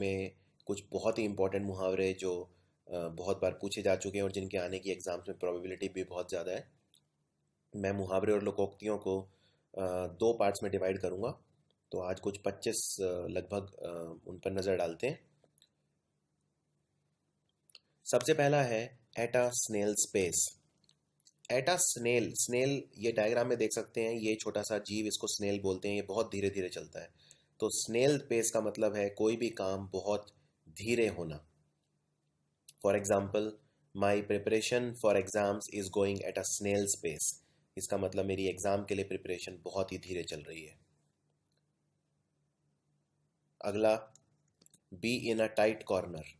में कुछ बहुत ही इंपॉर्टेंट मुहावरे जो बहुत बार पूछे जा चुके हैं और जिनके आने की एग्जाम्स में प्रोबेबिलिटी भी बहुत ज़्यादा है। मैं मुहावरे और लोकोक्तियों को दो पार्ट्स में डिवाइड करूंगा। तो आज कुछ 25 लगभग उन पर नज़र डालते हैं। सबसे पहला है at a snail space. At a snail, snail ये डायग्राम में देख सकते हैं, ये छोटा सा जीव, इसको स्नेल बोलते हैं। ये बहुत धीरे धीरे चलता है। तो स्नेल पेस का मतलब है कोई भी काम बहुत धीरे होना। For example, my preparation for exams is going at a snail's pace. इसका मतलब मेरी एग्जाम के लिए प्रिपरेशन बहुत ही धीरे चल रही है। अगला, be in a tight corner.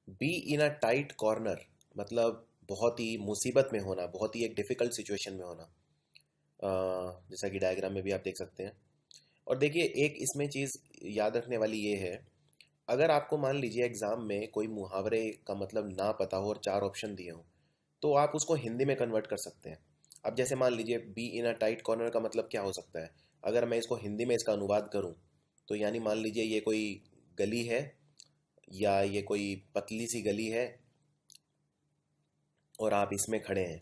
Be in a tight corner मतलब बहुत ही मुसीबत में होना, बहुत ही एक डिफिकल्ट सिचुएशन में होना। जैसा कि डायग्राम में भी आप देख सकते हैं। और देखिए, एक इसमें चीज़ याद रखने वाली ये है, अगर आपको मान लीजिए एग्जाम में कोई मुहावरे का मतलब ना पता हो और चार ऑप्शन दिए हों, तो आप उसको हिंदी में कन्वर्ट कर सकते हैं। अब जैसे मान लीजिए be in a tight corner का मतलब क्या हो सकता है। अगर मैं इसको हिंदी में इसका अनुवाद करूं, तो यानी मान लीजिए ये कोई गली है, या ये कोई पतली सी गली है और आप इसमें खड़े हैं,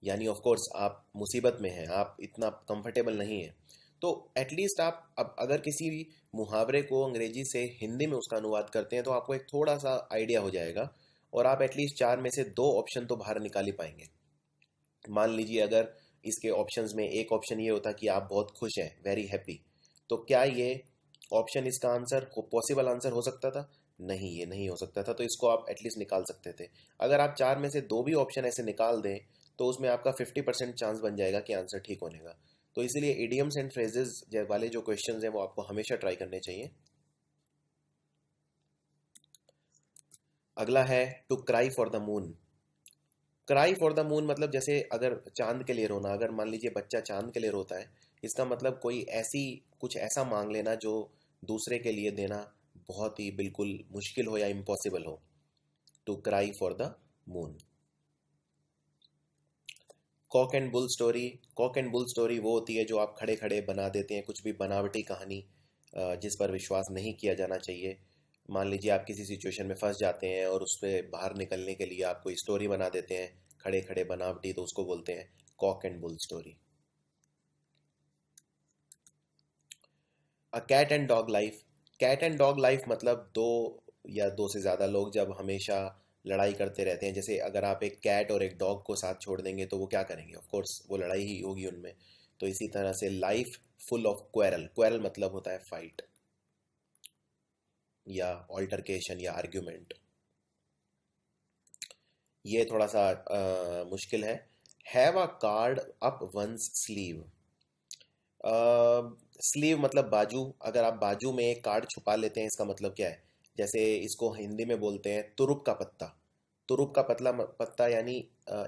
यानी ऑफ कोर्स आप मुसीबत में हैं, आप इतना कंफर्टेबल नहीं हैं। तो एटलीस्ट आप अब अगर किसी भी मुहावरे को अंग्रेजी से हिंदी में उसका अनुवाद करते हैं, तो आपको एक थोड़ा सा आइडिया हो जाएगा और आप एटलीस्ट चार में से दो ऑप्शन तो बाहर निकाल ही पाएंगे। मान लीजिए अगर इसके ऑप्शंस में एक ऑप्शन ये होता कि आप बहुत खुश हैं, वेरी हैप्पी, तो क्या ये ऑप्शन इसका आंसर पॉसिबल आंसर हो सकता था? नहीं, ये नहीं हो सकता था। तो इसको आप एटलीस्ट निकाल सकते थे। अगर आप चार में से दो भी ऑप्शन ऐसे निकाल दें, तो उसमें आपका 50% चांस बन जाएगा कि आंसर ठीक होने का। तो इसीलिए इडियम्स एंड फ्रेजेस वाले जो क्वेश्चंस हैं वो आपको हमेशा ट्राई करने चाहिए। अगला है to cry for the moon. Cry for the moon मतलब जैसे अगर चांद के लिए रोना, अगर मान लीजिए बच्चा चांद के लिए रोता है, इसका मतलब कोई ऐसी कुछ ऐसा मांग लेना जो दूसरे के लिए देना बहुत ही बिल्कुल मुश्किल हो या इम्पॉसिबल हो। To cry for the moon. Cock and bull story. Cock and bull story वो होती है जो आप खड़े खड़े बना देते हैं, कुछ भी बनावटी कहानी जिस पर विश्वास नहीं किया जाना चाहिए। मान लीजिए आप किसी सिचुएशन में फंस जाते हैं और उससे बाहर निकलने के लिए आप कोई स्टोरी बना देते हैं खड़े खड़े बनावटी, तो उसको बोलते हैं cock and bull story. A cat and dog life. Cat and dog life मतलब दो या दो से ज़्यादा लोग जब हमेशा लड़ाई करते रहते हैं। जैसे अगर आप एक कैट और एक डॉग को साथ छोड़ देंगे तो वो क्या करेंगे, ऑफ कोर्स वो लड़ाई ही होगी उनमें। तो इसी तरह से life full of quarrel. Quarrel मतलब होता है फाइट या ऑल्टरकेशन या आर्ग्यूमेंट। ये थोड़ा सा मुश्किल है। Have a card up one's sleeve. Sleeve मतलब बाजू। अगर आप बाजू में एक कार्ड छुपा लेते हैं, इसका मतलब क्या है। जैसे इसको हिंदी में बोलते हैं तुरुप का पत्ता। तुरुप का पत्ता यानी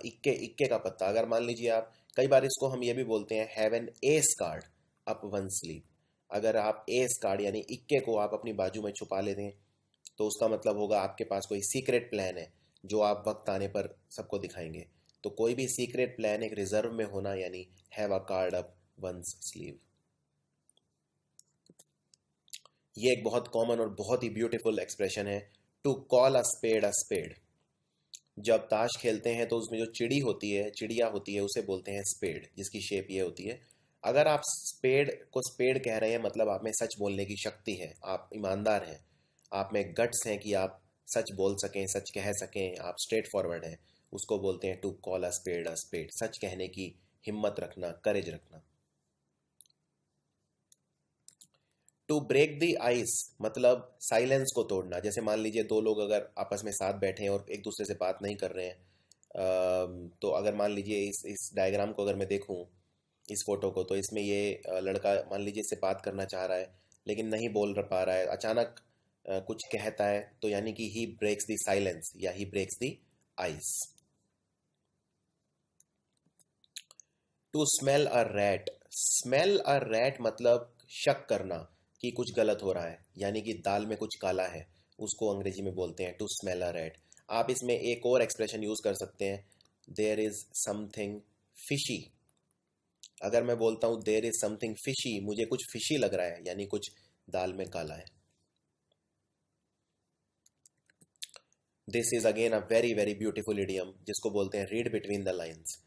इक्के इक्के का पत्ता। अगर मान लीजिए आप, कई बार इसको हम ये भी बोलते हैं have an S card up one sleeve. अगर आप एस कार्ड यानी इक्के को आप अपनी बाजू में छुपा लेते हैं, तो उसका मतलब होगा आपके पास कोई सीक्रेट प्लान है जो आप वक्त आने पर सबको दिखाएंगे। तो कोई भी सीक्रेट प्लान एक रिजर्व में होना यानी have a card up one's sleeve. ये एक बहुत कॉमन और बहुत ही ब्यूटीफुल एक्सप्रेशन है, to call a spade a spade. जब ताश खेलते हैं तो उसमें जो चिड़ी होती है, चिड़िया होती है, उसे बोलते हैं स्पेड, जिसकी शेप ये होती है। अगर आप स्पेड को स्पेड कह रहे हैं, मतलब आप में सच बोलने की शक्ति है, आप ईमानदार हैं, आप में गट्स हैं कि आप सच बोल सकें, सच कह सकें, आप स्ट्रेट फॉरवर्ड हैं। उसको बोलते हैं टू कॉल अ स्पेड, सच कहने की हिम्मत रखना, करेज रखना। टू ब्रेक द आइस मतलब साइलेंस को तोड़ना। जैसे मान लीजिए दो लोग अगर आपस में साथ बैठे हैं और एक दूसरे से बात नहीं कर रहे हैं, तो अगर मान लीजिए इस डायग्राम को अगर मैं देखूं, इस फोटो को, तो इसमें ये लड़का मान लीजिए इससे बात करना चाह रहा है लेकिन नहीं बोल पा रहा है, अचानक कुछ कहता है, तो यानी कि ही ब्रेक्स द साइलेंस या ही breaks the ice. To smell a rat. Smell a rat मतलब शक करना कि कुछ गलत हो रहा है, यानी कि दाल में कुछ काला है। उसको अंग्रेजी में बोलते हैं टू स्मेल अ रैट। आप इसमें एक और एक्सप्रेशन यूज कर सकते हैं, देयर इज समथिंग फिशी। अगर मैं बोलता हूँ देयर इज समथिंग फिशी, मुझे कुछ फिशी लग रहा है, यानी कुछ दाल में काला है। This is again a very very beautiful idiom जिसको बोलते हैं read between the lines.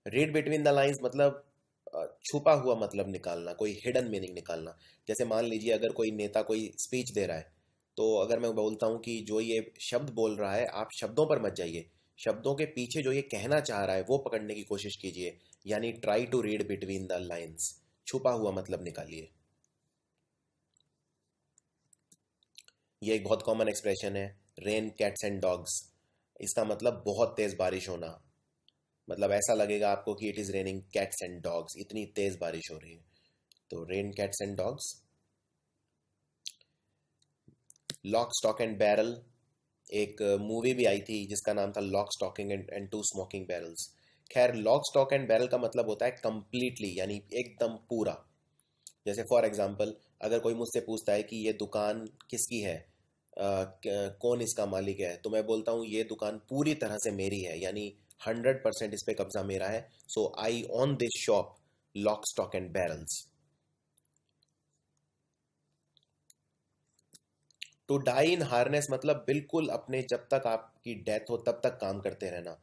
Read between the lines मतलब छुपा हुआ मतलब निकालना, कोई हिडन मीनिंग निकालना। जैसे मान लीजिए अगर कोई नेता कोई स्पीच दे रहा है, तो अगर मैं बोलता हूँ कि जो ये शब्द बोल रहा है आप शब्दों पर मत जाइए, शब्दों के पीछे जो ये कहना चाह रहा है वो पकड़ने की कोशिश कीजिए, यानी try to read between the lines, छुपा हुआ मतलब निकालिए। ये एक बहुत कॉमन एक्सप्रेशन है, रेन कैट्स एंड डॉग्स। इसका मतलब बहुत तेज बारिश होना, मतलब ऐसा लगेगा आपको कि it is raining cats and dogs, इतनी तेज बारिश हो रही है। तो rain cats and dogs. Lock stock and barrel, एक मूवी भी आई थी जिसका नाम था lock stocking and two smoking barrels. खैर लॉक स्टॉक एंड बैरल का मतलब होता है कंप्लीटली, यानी एकदम पूरा। जैसे फॉर एग्जांपल अगर कोई मुझसे पूछता है कि ये दुकान किसकी है, कौन इसका मालिक है, तो मैं बोलता हूँ ये दुकान पूरी तरह से मेरी है, यानी 100% इस पे कब्जा मेरा है। So I own this shop, lock stock and barrels. To die in harness मतलब बिल्कुल अपने, जब तक आपकी डेथ हो तब तक काम करते रहना।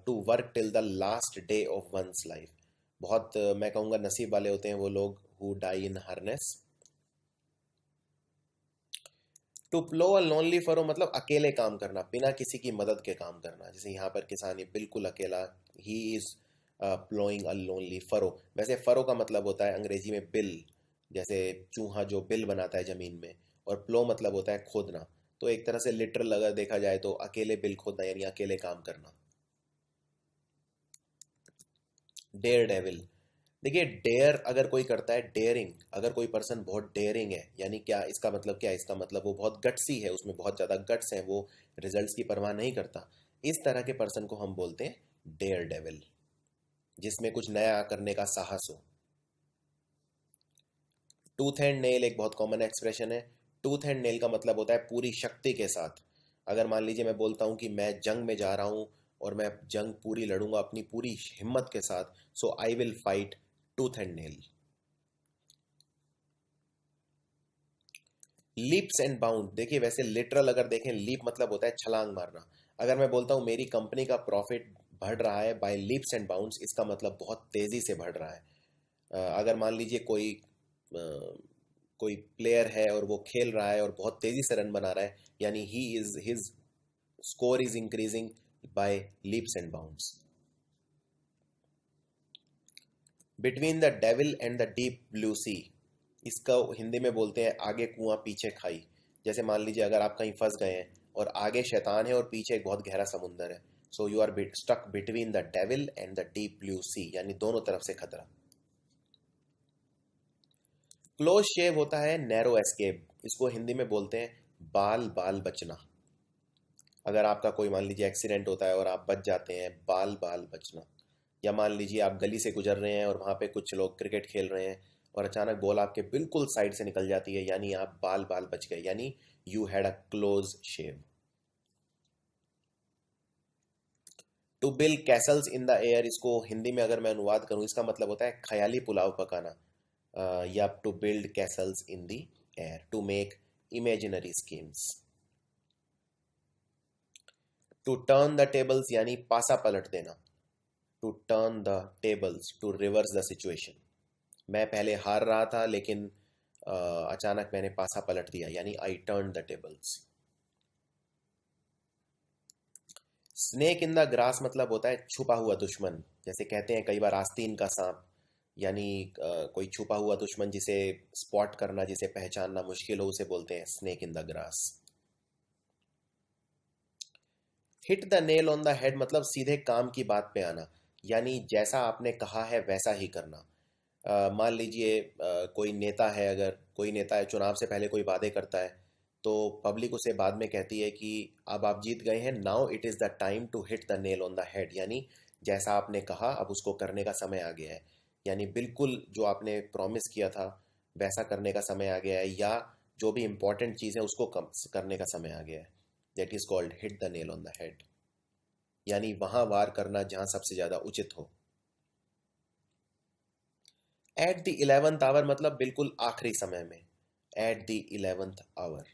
To work till the last day of one's life, बहुत मैं कहूँगा नसीब वाले होते हैं वो लोग who die in harness. To plough a lonely furrow मतलब अकेले काम करना, बिना किसी की मदद के काम करना। जैसे यहाँ पर किसान ये बिल्कुल अकेला, he is ploughing a lonely furrow. वैसे फरो का मतलब होता है अंग्रेजी में बिल, जैसे चूहा जो बिल बनाता है जमीन में, और प्लो मतलब होता है खोदना। तो एक तरह से लिटरल अगर देखा जाए तो अकेले बिल खोदना यानी अकेले काम करना। डेयर डेविल, देखिए डेयर अगर कोई करता है, डेयरिंग अगर कोई पर्सन बहुत डेयरिंग है, यानी क्या इसका मतलब, क्या इसका मतलब वो बहुत गट्सी है, उसमें बहुत ज़्यादा गट्स है, वो रिजल्ट्स की परवाह नहीं करता। इस तरह के पर्सन को हम बोलते हैं डेयर डेविल, जिसमें कुछ नया करने का साहस हो। टूथ एंड नेल एक बहुत कॉमन एक्सप्रेशन है। टूथ एंड नेल का मतलब होता है पूरी शक्ति के साथ। अगर मान लीजिए मैं बोलता हूँ कि मैं जंग में जा रहा हूँ और मैं जंग पूरी लड़ूंगा अपनी पूरी हिम्मत के साथ, so I will fight tooth and nail. Leaps and bound, देखिए वैसे लिटरल अगर देखें लीप मतलब होता है छलांग मारना। अगर मैं बोलता हूँ मेरी कंपनी का प्रॉफिट बढ़ रहा है बाय लीप्स एंड बाउंड्स, इसका मतलब बहुत तेजी से बढ़ रहा है। अगर मान लीजिए कोई प्लेयर है और वो खेल रहा है और बहुत तेजी से रन बना रहा है, यानी he is his score is increasing by leaps and bounds. Between the devil and the deep blue sea, इसका हिंदी में बोलते हैं आगे कुआं पीछे खाई। जैसे मान लीजिए अगर आप कहीं फंस गए हैं और आगे शैतान है और पीछे एक बहुत गहरा समुंदर है, so you are stuck between the devil and the deep blue sea, यानी दोनों तरफ से खतरा। क्लोज शेव होता है नैरो एस्केप, इसको हिंदी में बोलते हैं बाल बाल बचना। अगर आपका कोई मान लीजिए एक्सीडेंट होता है और आप बच जाते हैं, बाल बाल बचना। या मान लीजिए आप गली से गुजर रहे हैं और वहाँ पे कुछ लोग क्रिकेट खेल रहे हैं और अचानक बॉल आपके बिल्कुल साइड से निकल जाती है, यानी आप बाल बाल बच गए, यानी you had a close shave. To build castles in the air, इसको हिंदी में अगर मैं अनुवाद करूँ इसका मतलब होता है ख्याली पुलाव पकाना। या to build castles in the air, to make imaginary schemes. To turn the tables यानी पासा पलट देना। To turn the tables, to reverse the situation. मैं पहले हार रहा था लेकिन अचानक मैंने पासा पलट दिया, यानी I turn the tables. Snake in the grass मतलब होता है छुपा हुआ दुश्मन। जैसे कहते हैं कई बार आस्तीन का सांप, यानी कोई छुपा हुआ दुश्मन जिसे स्पॉट करना, जिसे पहचानना मुश्किल हो, उसे बोलते हैं snake in the grass. Hit the nail on the head मतलब सीधे काम की बात पे आना, यानी जैसा आपने कहा है वैसा ही करना। मान लीजिए कोई नेता है, अगर कोई नेता है चुनाव से पहले कोई वादे करता है, तो पब्लिक उसे बाद में कहती है कि अब आप जीत गए हैं, now it is the time to hit the nail on the head, यानी जैसा आपने कहा अब उसको करने का समय आ गया है। यानी बिल्कुल जो आपने प्रॉमिस किया था वैसा करने का समय आ गया है, या जो भी इंपॉर्टेंट चीज़ है उसको करने का समय आ गया है। That is called hit the nail on the head, यानी वहां वार करना जहां सबसे ज्यादा उचित हो। एट द 11th आवर मतलब बिल्कुल आखिरी समय में, एट द 11th आवर।